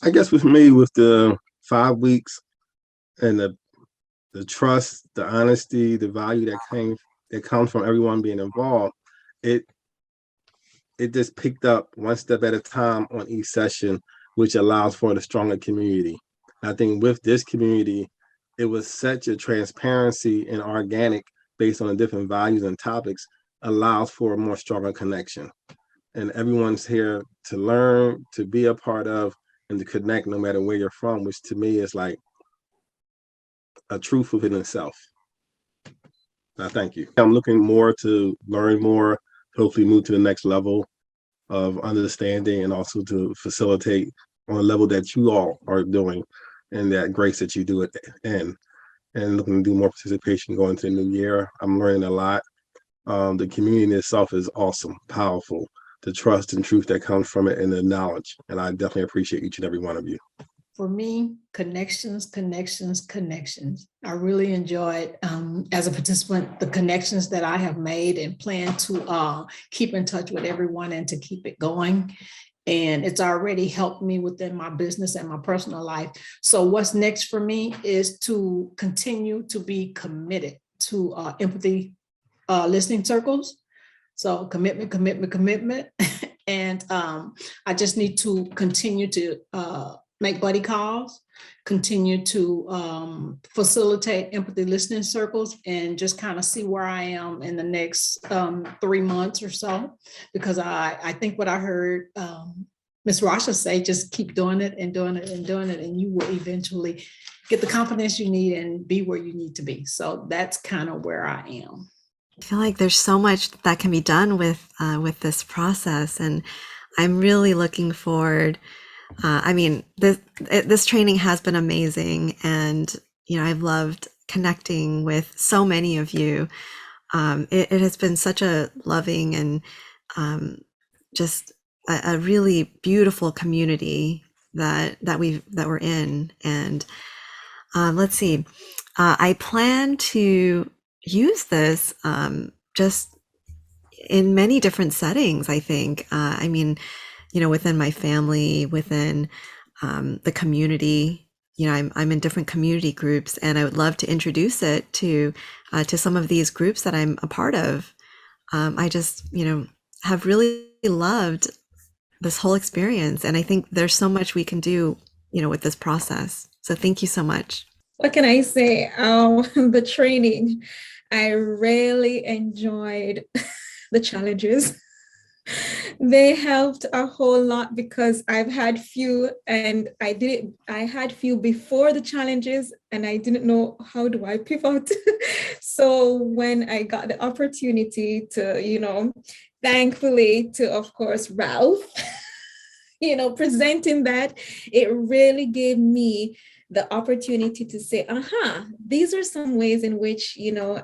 I guess with me, with the 5 weeks and the trust, the honesty, the value that comes from everyone being involved, it just picked up one step at a time on each session, which allows for the stronger community. I think with this community, it was such a transparency and organic based on the different values and topics allows for a more stronger connection. And everyone's here to learn, to be a part of, and to connect no matter where you're from, which to me is like a truth within itself. Thank you. I'm looking more to learn more, hopefully move to the next level of understanding and also to facilitate on a level that you all are doing and that grace that you do it in. And looking to do more participation going into the new year. I'm learning a lot. The community itself is awesome, powerful. The trust and truth that comes from it and the knowledge. And I definitely appreciate each and every one of you. For me, connections. I really enjoyed, as a participant, the connections that I have made and plan to keep in touch with everyone and to keep it going. And it's already helped me within my business and my personal life. So what's next for me is to continue to be committed to empathy listening circles. So commitment. And I just need to continue to make buddy calls, continue to facilitate empathy listening circles, and just kind of see where I am in the next 3 months or so. Because I think what I heard Ms. Rasha say, just keep doing it, and you will eventually get the confidence you need and be where you need to be. So that's kind of where I am. I feel like there's so much that can be done with this process, and I'm really looking forward. This training has been amazing, and I've loved connecting with so many of you. It has been such a loving and just a really beautiful community that we're in. And let's see, I plan to use this just in many different settings. I think, within my family, within the community. I'm in different community groups, and I would love to introduce it to some of these groups that I'm a part of. I just, have really loved this whole experience, and I think there's so much we can do, with this process. So thank you so much. What can I say? The training, I really enjoyed the challenges. They helped a whole lot because I've had few, and I had few before the challenges, and I didn't know how do I pivot. So when I got the opportunity to, thankfully to, of course, Ralph, presenting that, it really gave me the opportunity to say, these are some ways in which,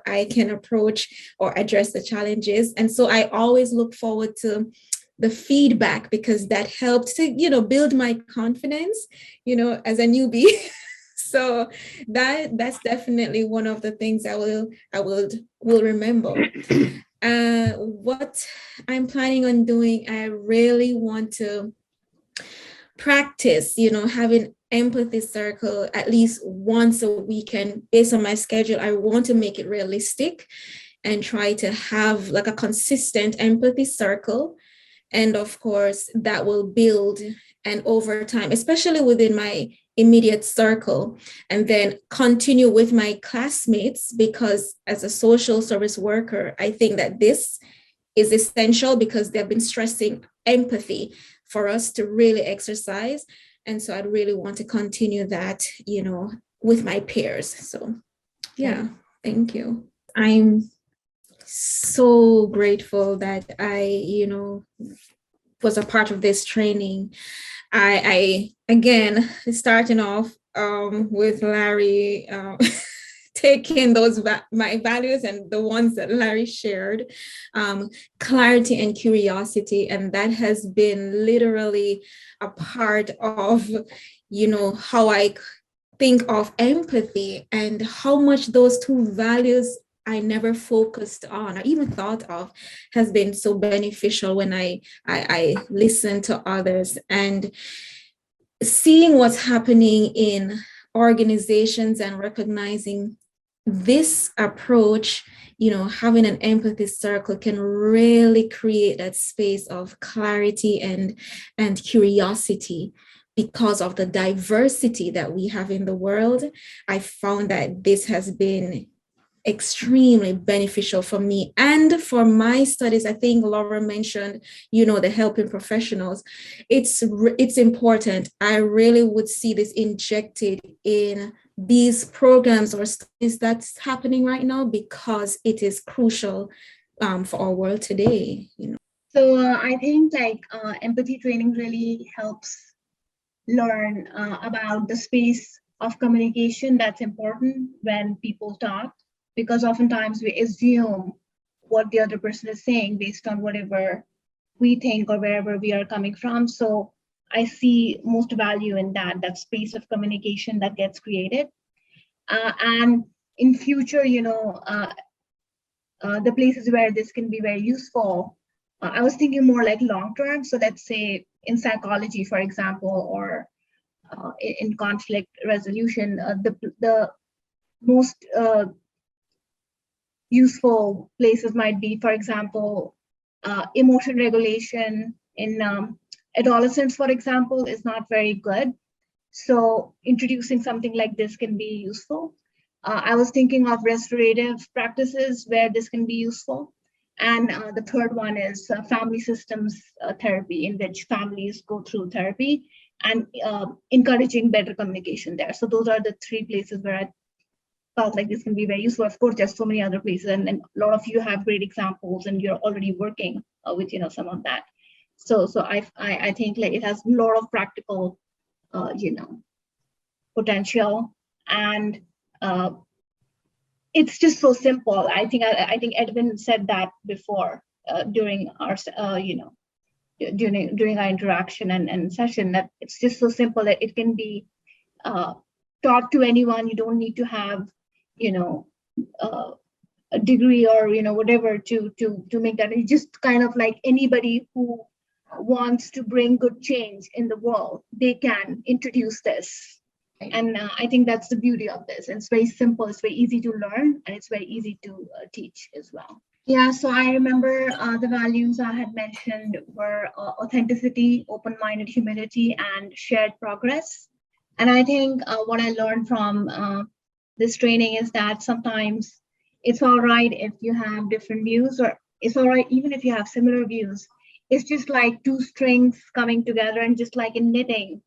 I can approach or address the challenges. And so I always look forward to the feedback, because that helped to, build my confidence, as a newbie. So that's definitely one of the things I will remember. What I'm planning on doing, I really want to practice, having empathy circle at least once a week. And based on my schedule, I want to make it realistic and try to have like a consistent empathy circle. And of course, that will build, and over time, especially within my immediate circle, and then continue with my classmates, because as a social service worker, I think that this is essential because they've been stressing empathy for us to really exercise. And so I'd really want to continue that, with my peers. So yeah, thank you. I'm so grateful that I, was a part of this training. I again, starting off with Larry, taking those my values and the ones that Larry shared, clarity and curiosity, and that has been literally a part of, how I think of empathy, and how much those two values I never focused on or even thought of has been so beneficial when I listen to others. And seeing what's happening in organizations and recognizing this approach, having an empathy circle can really create that space of clarity and curiosity. Because of the diversity that we have in the world, I found that this has been extremely beneficial for me and for my studies. I think Laura mentioned, the helping professionals. It's important. I really would see this injected in these programs or studies that's happening right now, because it is crucial for our world today. So I think empathy training really helps learn about the space of communication that's important when people talk, because oftentimes we assume what the other person is saying based on whatever we think or wherever we are coming from. So I see most value in that space of communication that gets created. And in future, the places where this can be very useful, I was thinking more like long-term. So let's say in psychology, for example, or in conflict resolution, the most useful places might be, for example, emotion regulation in adolescents, for example, is not very good. So introducing something like this can be useful. I was thinking of restorative practices where this can be useful. And the third one is family systems therapy, in which families go through therapy, and encouraging better communication there. So those are the three places where I felt like this can be very useful. Of course, there's so many other places, and a lot of you have great examples, and you're already working with some of that. So I think like it has a lot of practical potential, and it's just so simple. I think Edwin said that before during our during our interaction and session, that it's just so simple that it can be taught to anyone. You don't need to have a degree or whatever to make that. It's just kind of like anybody who wants to bring good change in the world, they can introduce this. And I think that's the beauty of this. It's very simple, it's very easy to learn, and it's very easy to teach as well. Yeah, so I remember the values I had mentioned were authenticity, open-minded humility, and shared progress. And I think what I learned from this training is that sometimes it's all right if you have different views, or it's all right even if you have similar views. It's just like two strings coming together, and just like in knitting,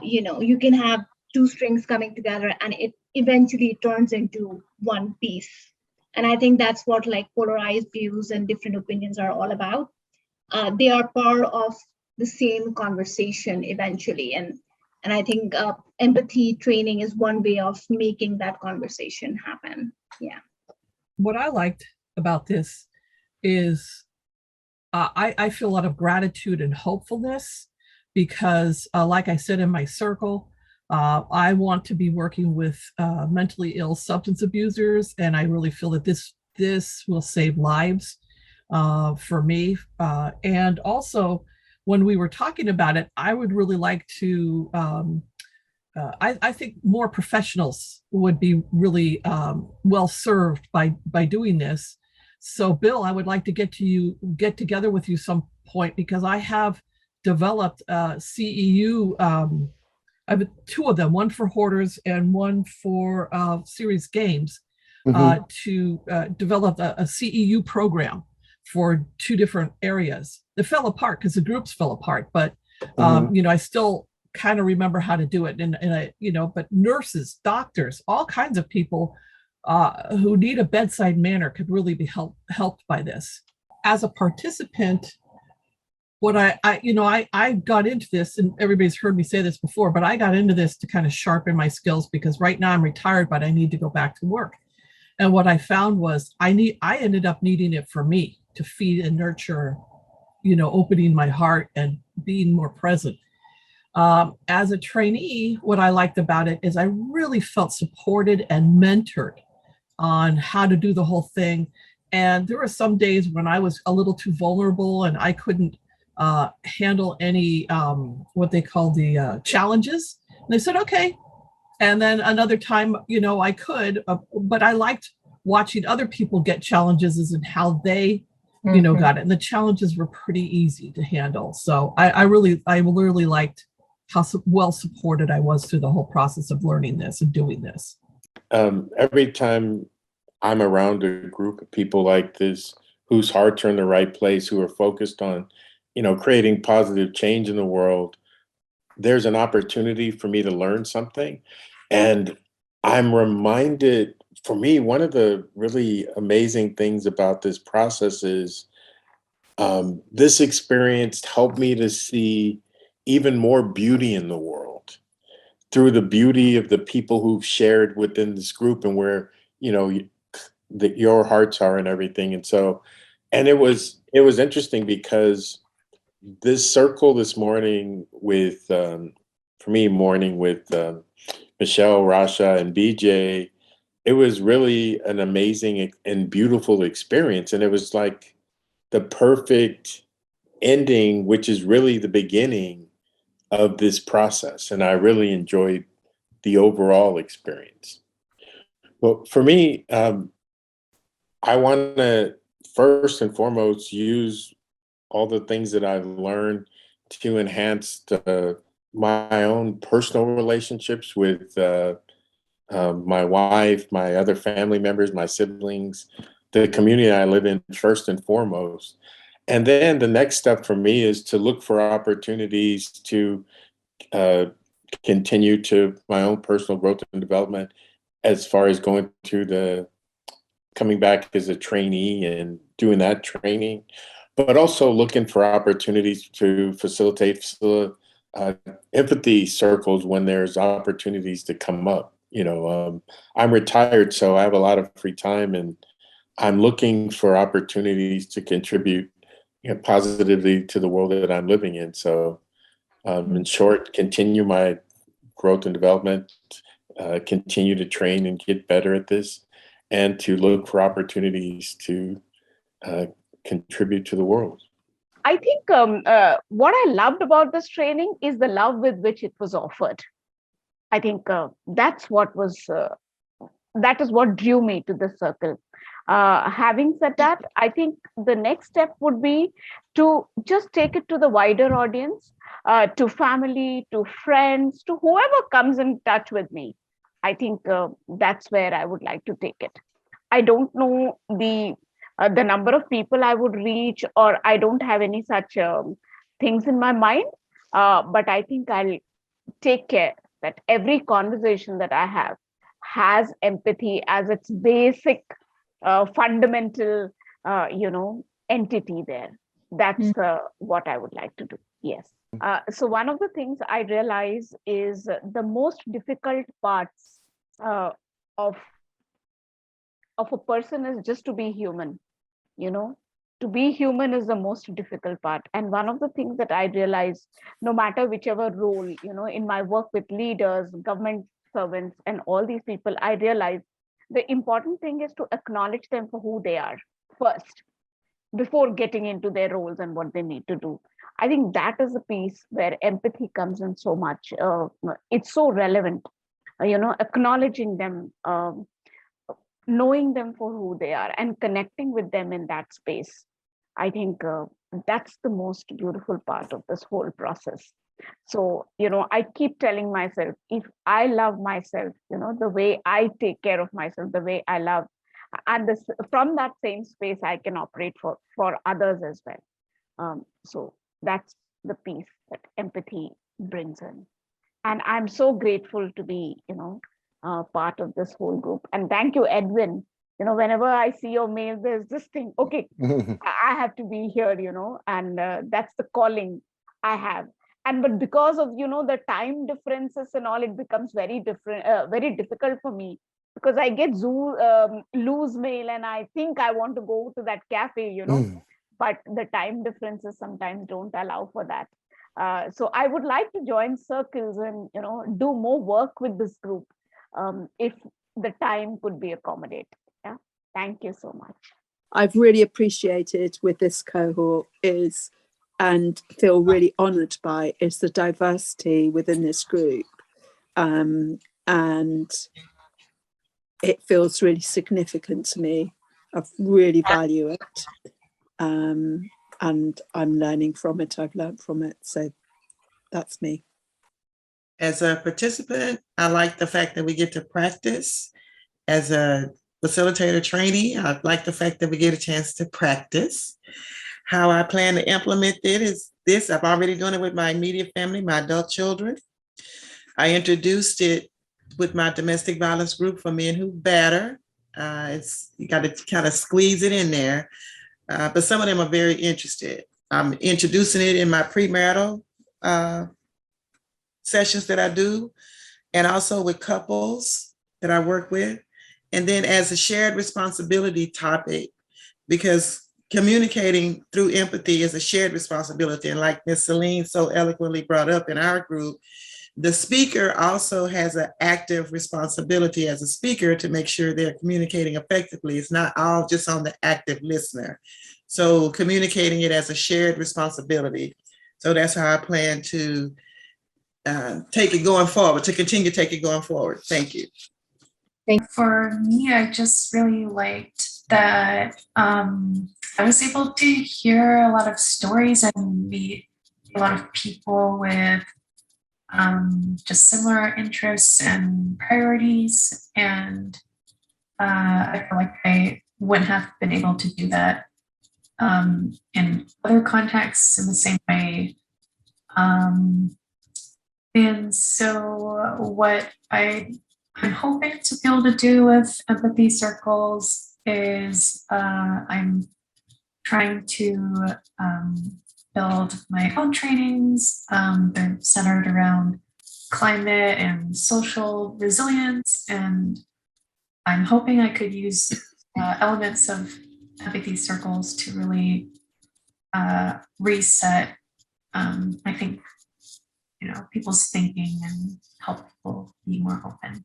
you can have two strings coming together and it eventually turns into one piece. And I think that's what like polarized views and different opinions are all about. They are part of the same conversation eventually. And I think empathy training is one way of making that conversation happen. Yeah. What I liked about this is I feel a lot of gratitude and hopefulness, because like I said in my circle, I want to be working with mentally ill substance abusers, and I really feel that this will save lives for me. And also, when we were talking about it, I would really like to, I think more professionals would be really well served by doing this. So Bill, I would like to get together with you some point, because I have developed CEU, I have two of them, one for hoarders and one for series games, to develop a CEU program for two different areas. It fell apart because the groups fell apart, but I still kind of remember how to do it. And I, but nurses, doctors, all kinds of people who need a bedside manner could really be helped by this. As a participant, what I got into this, and everybody's heard me say this before, but I got into this to kind of sharpen my skills, because right now I'm retired, but I need to go back to work. And what I found was I ended up needing it for me to feed and nurture, opening my heart and being more present. As a trainee, what I liked about it is I really felt supported and mentored on how to do the whole thing. And there were some days when I was a little too vulnerable and I couldn't handle any what they call the challenges. And they said, okay. And then another time, I could, but I liked watching other people get challenges and how they, got it. And the challenges were pretty easy to handle. So I really liked how well supported I was through the whole process of learning this and doing this. Every time I'm around a group of people like this, whose hearts are in the right place, who are focused on, creating positive change in the world, there's an opportunity for me to learn something. And I'm reminded, for me, one of the really amazing things about this process is this experience helped me to see even more beauty in the world through the beauty of the people who've shared within this group and where, your hearts are and everything. And so, and it was interesting because this circle this morning with, for me, with Michelle, Rasha, and BJ, it was really an amazing and beautiful experience. And it was like the perfect ending, which is really the beginning of this process. And I really enjoyed the overall experience. Well, for me, I want to first and foremost use all the things that I've learned to enhance my own personal relationships with my wife, my other family members, my siblings, the community I live in first and foremost. And then the next step for me is to look for opportunities to continue to my own personal growth and development as far as coming back as a trainee and doing that training, but also looking for opportunities to facilitate empathy circles when there's opportunities to come up. I'm retired, so I have a lot of free time, and I'm looking for opportunities to contribute positively to the world that I'm living in. So, in short, continue my growth and development, continue to train and get better at this, and to look for opportunities to contribute to the world. I think what I loved about this training is the love with which it was offered. I think that is what drew me to this circle. Having said that, I think the next step would be to just take it to the wider audience, to family, to friends, to whoever comes in touch with me. I think that's where I would like to take it. I don't know the number of people I would reach, or I don't have any such things in my mind, but I think I'll take care that every conversation that I have has empathy as its basic fundamental entity there. That's what I would like to do. Yes. So one of the things I realize is the most difficult parts of a person is just to be human. To be human is the most difficult part. And one of the things that I realize, no matter whichever role, in my work with leaders, government servants, and all these people, I realize the important thing is to acknowledge them for who they are first, before getting into their roles and what they need to do. I think that is a piece where empathy comes in so much. It's so relevant, acknowledging them, knowing them for who they are and connecting with them in that space. I think that's the most beautiful part of this whole process. So, I keep telling myself, if I love myself, the way I take care of myself, the way I love, and from that same space, I can operate for others as well. So that's the piece that empathy brings in. And I'm so grateful to be, part of this whole group. And thank you, Edwin. Whenever I see your mail, there's this thing, okay, I have to be here, and that's the calling I have. But because of, the time differences and all, it becomes very difficult for me, because I get loose mail and I think I want to go to that cafe, but the time differences sometimes don't allow for that. So I would like to join circles and, do more work with this group if the time could be accommodated. Yeah. Thank you so much. I've really appreciated with this cohort is and feel really honored by is the diversity within this group. And it feels really significant to me. I really value it. And I'm learning from it. I've learned from it. So that's me. As a participant, I like the fact that we get to practice. As a facilitator trainee, I like the fact that we get a chance to practice. How I plan to implement it is this. I'm already doing it with my immediate family, my adult children. I introduced it with my domestic violence group for men who batter. You got to kind of squeeze it in there. But some of them are very interested. I'm introducing it in my premarital sessions that I do, and also with couples that I work with. And then as a shared responsibility topic, because communicating through empathy is a shared responsibility. And like Ms. Celine so eloquently brought up in our group, the speaker also has an active responsibility as a speaker to make sure they're communicating effectively. It's not all just on the active listener. So communicating it as a shared responsibility. So that's how I plan to take it going forward, to continue to take it going forward. Thank you. For me, I just really liked that I was able to hear a lot of stories and meet a lot of people with just similar interests and priorities. And I feel like I wouldn't have been able to do that in other contexts in the same way. And so what I'm hoping to be able to do with empathy circles is I'm trying to build my own trainings. They're centered around climate and social resilience. And I'm hoping I could use elements of empathy circles to really reset, I think, people's thinking and help people be more open.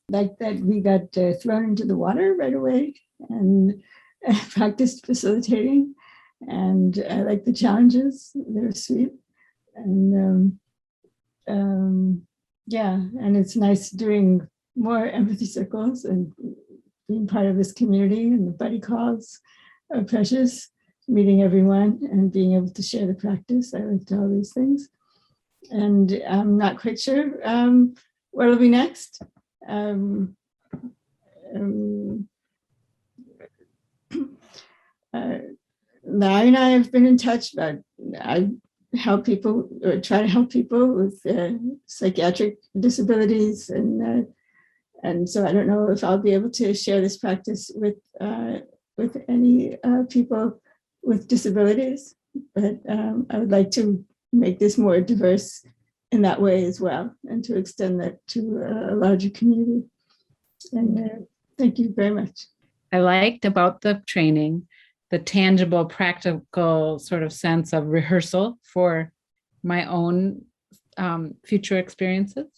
Like that we got thrown into the water right away and practiced facilitating. And I like the challenges. They're sweet. And yeah, and it's nice doing more empathy circles and being part of this community, and the buddy calls are precious, meeting everyone and being able to share the practice. I liked all these things. And I'm not quite sure what will be next. Larry and I have been in touch, but I help people or try to help people with psychiatric disabilities, and so I don't know if I'll be able to share this practice with any people with disabilities, but I would like to make this more diverse in that way as well, and to extend that to a larger community. And thank you very much. I liked about the training the tangible, practical sort of sense of rehearsal for my own future experiences.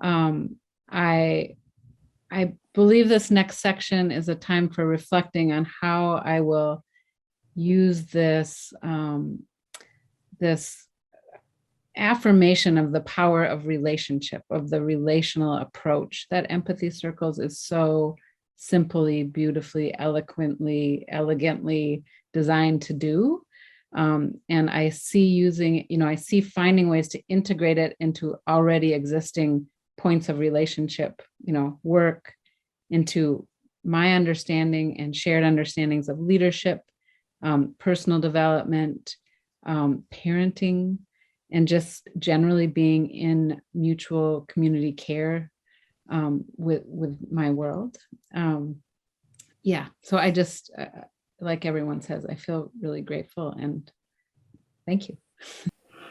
I believe this next section is a time for reflecting on how I will use this this affirmation of the power of relationship, of the relational approach that empathy circles is so simply, beautifully, eloquently, elegantly designed to do. And I see using, I see finding ways to integrate it into already existing points of relationship, work, into my understanding and shared understandings of leadership, personal development, parenting, and just generally being in mutual community care with my world. Yeah, so I just, like everyone says, I feel really grateful and thank you.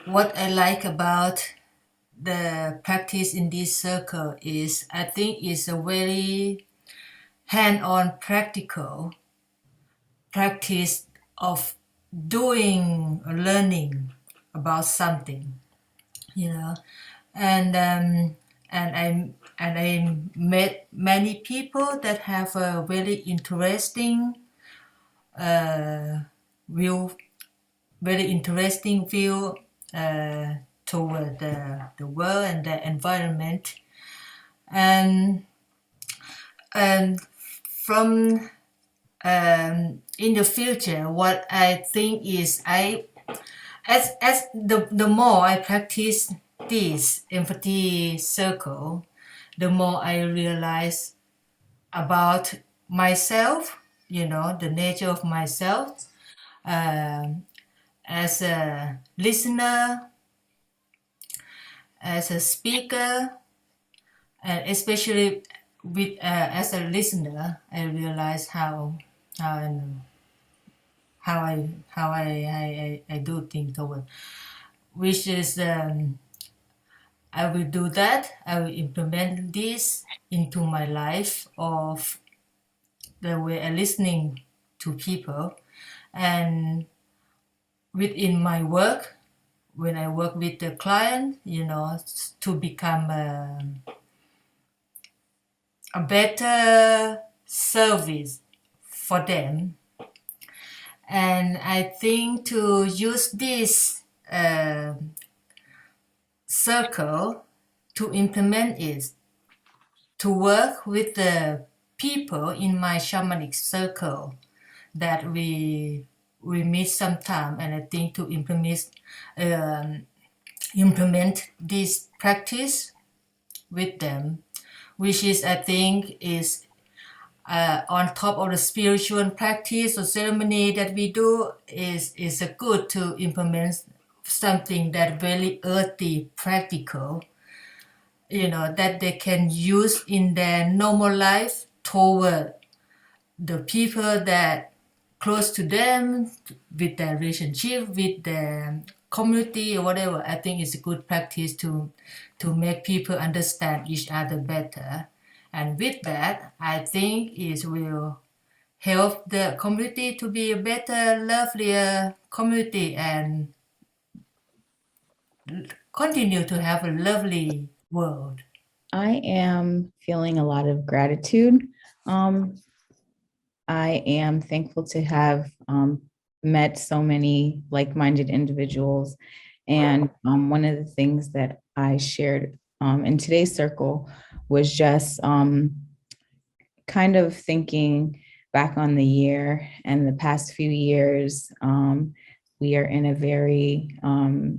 What I like about the practice in this circle is I think it's a very hand-on practical practice of doing or learning about something, and I met many people that have a very interesting view very interesting view toward the world and the environment. And from in the future, what I think is as the more I practice this empathy circle, the more I realize about myself, the nature of myself, as a listener, as a speaker, and especially with as a listener, I realize how I do things toward, which is I will do that. I will implement this into my life of the way I listening to people, and within my work, when I work with the client, to become a better service for them. And I think to use this circle to implement it, to work with the people in my shamanic circle that we meet sometime, and I think to implement this practice with them, which is I think is on top of the spiritual practice or ceremony that we do, is a good to implement something that very earthy, practical, that they can use in their normal life toward the people that close to them, with their relationship, with their community or whatever. I think it's a good practice to make people understand each other better. And with that, I think it will help the community to be a better, lovelier community and continue to have a lovely world. I am feeling a lot of gratitude. I am thankful to have met so many like-minded individuals. And one of the things that I shared in today's circle was just kind of thinking back on the year and the past few years. We are in a very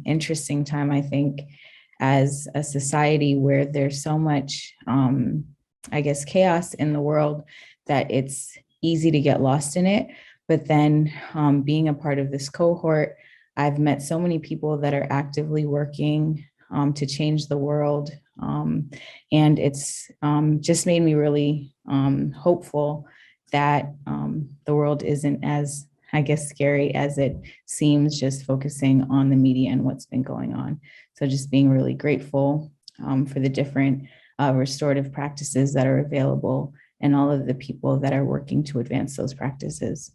interesting time, I think, as a society where there's so much, chaos in the world that it's easy to get lost in it. But then being a part of this cohort, I've met so many people that are actively working to change the world. And it's just made me really hopeful that the world isn't as, scary as it seems, just focusing on the media and what's been going on. So just being really grateful for the different restorative practices that are available and all of the people that are working to advance those practices.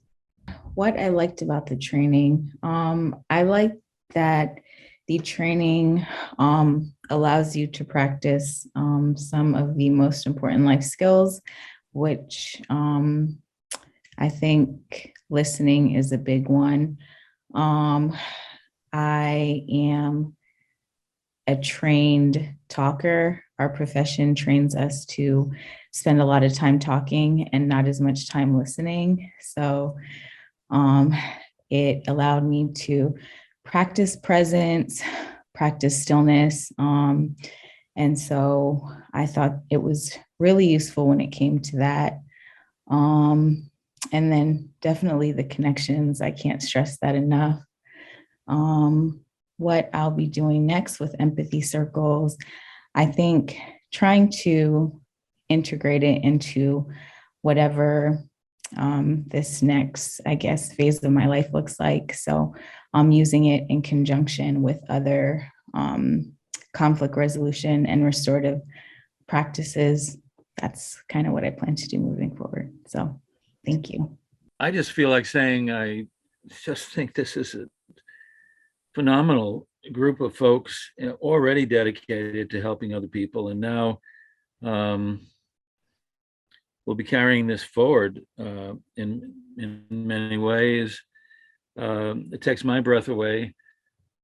What I liked about the training, I like that the training allows you to practice some of the most important life skills, which I think listening is a big one. I am a trained talker. Our profession trains us to spend a lot of time talking and not as much time listening. So it allowed me to practice presence, practice stillness. And so I thought it was really useful when it came to that. And then definitely the connections. I can't stress that enough. What I'll be doing next with empathy circles, I think trying to integrate it into whatever this next, phase of my life looks like. So I'm using it in conjunction with other conflict resolution and restorative practices. That's kind of what I plan to do moving forward. So thank you. I just feel like saying, I just think this is a phenomenal group of folks already dedicated to helping other people. And now we'll be carrying this forward in many ways. it takes my breath away.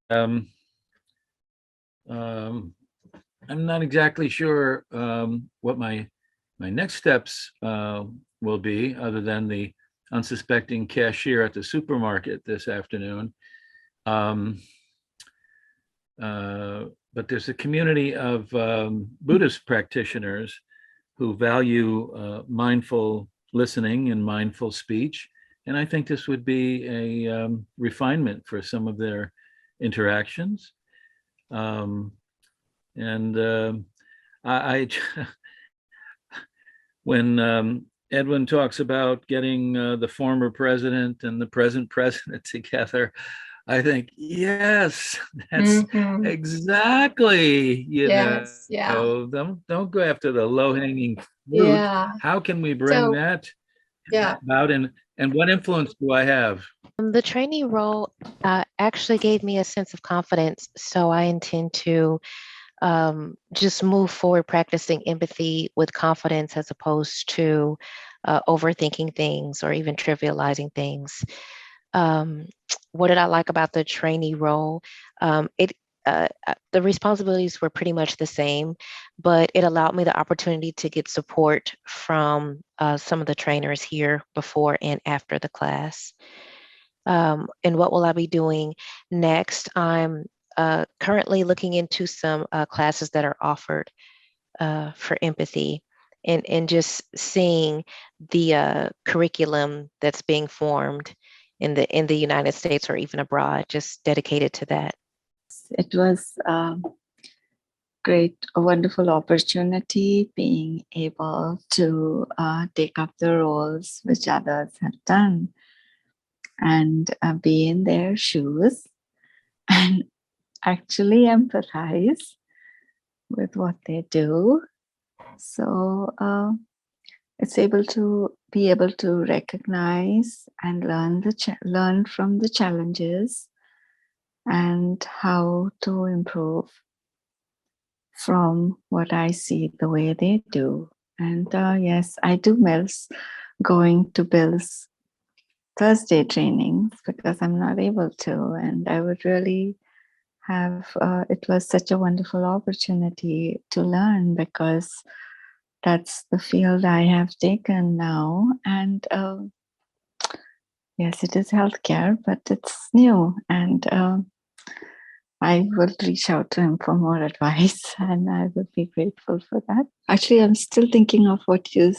I'm not exactly sure what my next steps will be, other than the unsuspecting cashier at the supermarket this afternoon. But there's a community of Buddhist practitioners who value mindful listening and mindful speech. And I think this would be a refinement for some of their interactions. I when Edwin talks about getting the former president and the present president together, I think, yes, that's exactly, Yes, yeah. Don't go after the low-hanging fruit. Yeah. How can we bring that about, and what influence do I have? The trainee role actually gave me a sense of confidence, so I intend to just move forward practicing empathy with confidence, as opposed to overthinking things or even trivializing things. What did I like about the trainee role? The responsibilities were pretty much the same, but it allowed me the opportunity to get support from some of the trainers here before and after the class. And what will I be doing next? I'm currently looking into some classes that are offered for empathy, and just seeing the curriculum that's being formed in the United States or even abroad, just dedicated to that. It was a wonderful opportunity being able to take up the roles which others have done, and be in their shoes and actually empathize with what they do. So it's be able to recognize and learn from the challenges and how to improve from what I see the way they do. And yes, I do miss going to Bill's Thursday trainings because I'm not able to, and I would really have, it was such a wonderful opportunity to learn, because that's the field I have taken now. And yes, it is healthcare, but it's new, and I will reach out to him for more advice, and I would be grateful for that. Actually, I'm still thinking of what you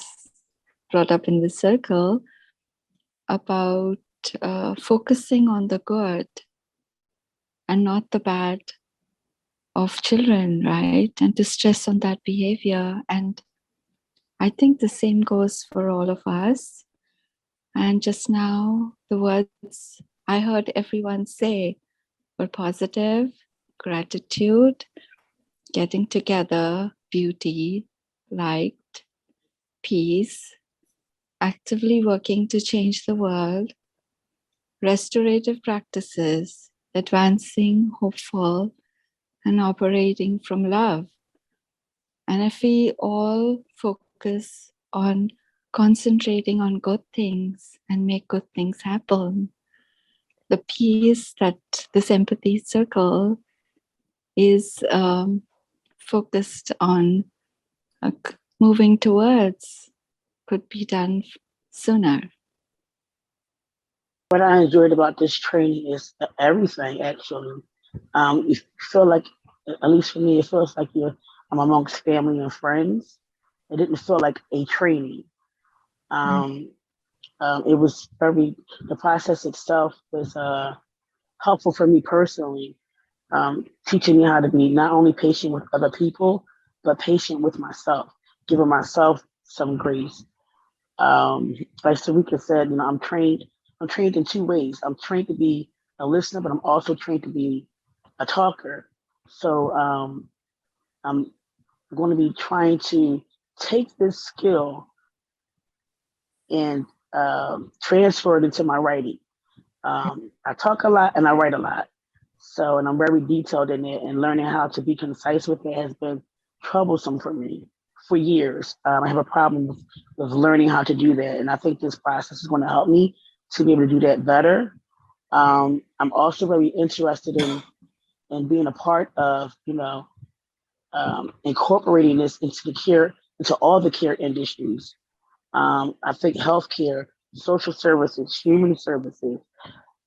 brought up in the circle about focusing on the good and not the bad of children, right? And to stress on that behavior. And I think the same goes for all of us. And just now, the words I heard everyone say were positive, gratitude, getting together, beauty, light, peace, actively working to change the world, restorative practices, advancing, hopeful, and operating from love. And if we all focus on concentrating on good things and make good things happen, the peace that this empathy circle is focused on moving towards could be done sooner. What I enjoyed about this training is everything, actually. You feel like, at least for me, it feels like I'm amongst family and friends. It didn't feel like a training. It was the process itself was helpful for me personally, teaching me how to be not only patient with other people, but patient with myself, giving myself some grace. Like Cyreka said, I'm trained in two ways. I'm trained to be a listener, but I'm also trained to be a talker. So I'm going to be trying to take this skill and transfer it into my writing. I talk a lot and I write a lot. So, and I'm very detailed in it, and learning how to be concise with it has been troublesome for me for years. I have a problem with learning how to do that. And I think this process is going to help me to be able to do that better. I'm also very interested in being a part of, incorporating this into all the care industries. I think healthcare, social services, human services,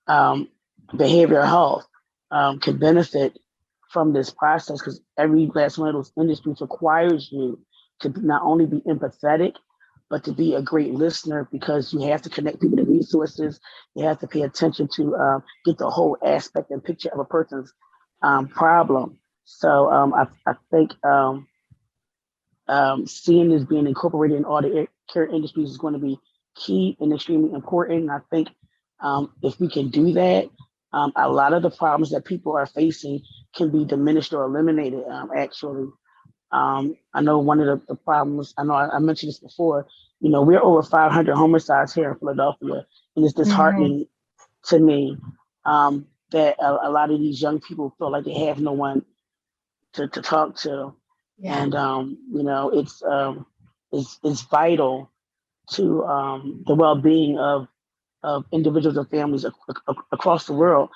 behavioral health can benefit from this process, because every last one of those industries requires you to not only be empathetic, but to be a great listener, because you have to connect people to resources. You have to pay attention to get the whole aspect and picture of a person's problem. So I think seeing this being incorporated in all the care industries is going to be key and extremely important. And I think if we can do that, a lot of the problems that people are facing can be diminished or eliminated, actually. I know one of the problems, I know I mentioned this before, we're over 500 homicides here in Philadelphia, and it's disheartening to me that a lot of these young people feel like they have no one to talk to. Yeah. And, it's vital to the well-being of individuals and families across the world.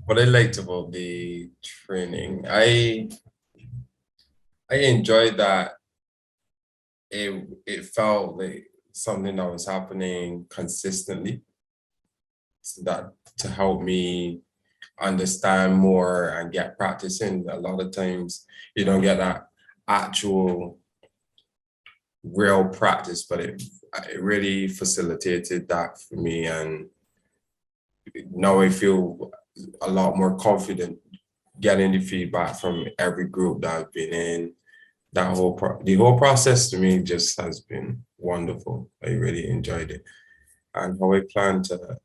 What I liked about the training, I enjoyed that it felt like something that was happening consistently, so that to help me understand more and get practicing. A lot of times you don't get that actual real practice, but it really facilitated that for me, and now I feel a lot more confident getting the feedback from every group that I've been in. That the whole process to me just has been wonderful. I really enjoyed it, and how I plan to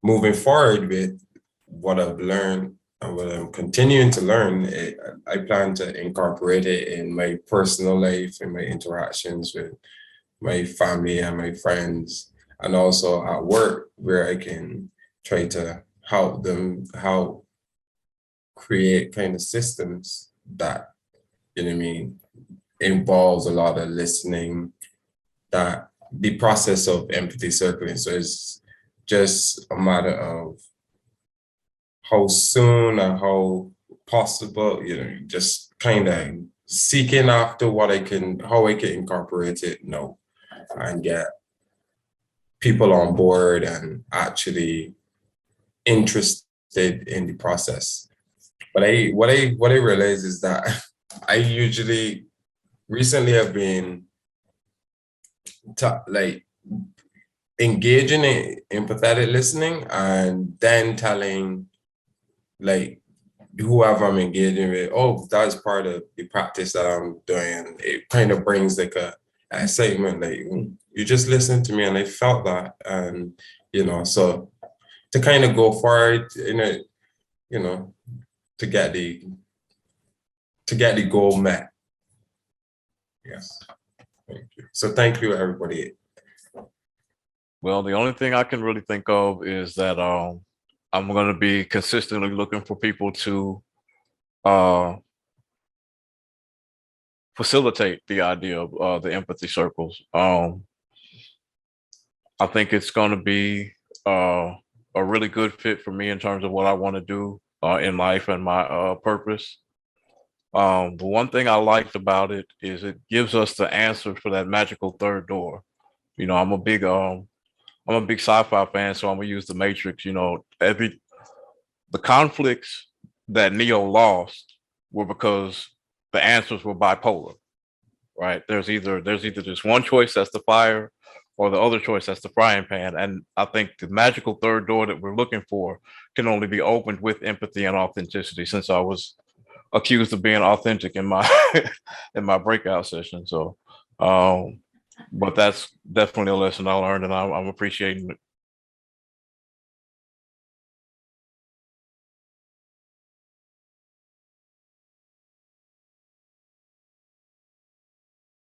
moving forward with what I've learned and what I'm continuing to learn. I plan to incorporate it in my personal life and my interactions with my family and my friends, and also at work, where I can try to help them create kind of systems that, involves a lot of listening, that the process of empathy circling. So it's just a matter of how soon and how possible, just kind of seeking after how I can incorporate it now and get people on board and actually interested in the process. But what I realize is that I usually recently have been engaging in empathetic listening and then telling whoever I'm engaging with, oh, that's part of the practice that I'm doing. It kind of brings an excitement, you just listened to me and I felt that. And, so to kind of go forward, to get the goal met. Yes. Thank you. So thank you, everybody. Well, the only thing I can really think of is that I'm going to be consistently looking for people to facilitate the idea of the empathy circles. I think it's going to be a really good fit for me in terms of what I want to do in life and my purpose. The one thing I liked about it is it gives us the answer for that magical third door. I'm a big sci-fi fan, so I'm gonna use the Matrix. The conflicts that Neo lost were because the answers were bipolar, right? There's either just one choice, that's the fire, or the other choice, that's the frying pan. And I think the magical third door that we're looking for can only be opened with empathy and authenticity, since I was accused of being authentic in my in my breakout session. So but that's definitely a lesson I learned, and I'm appreciating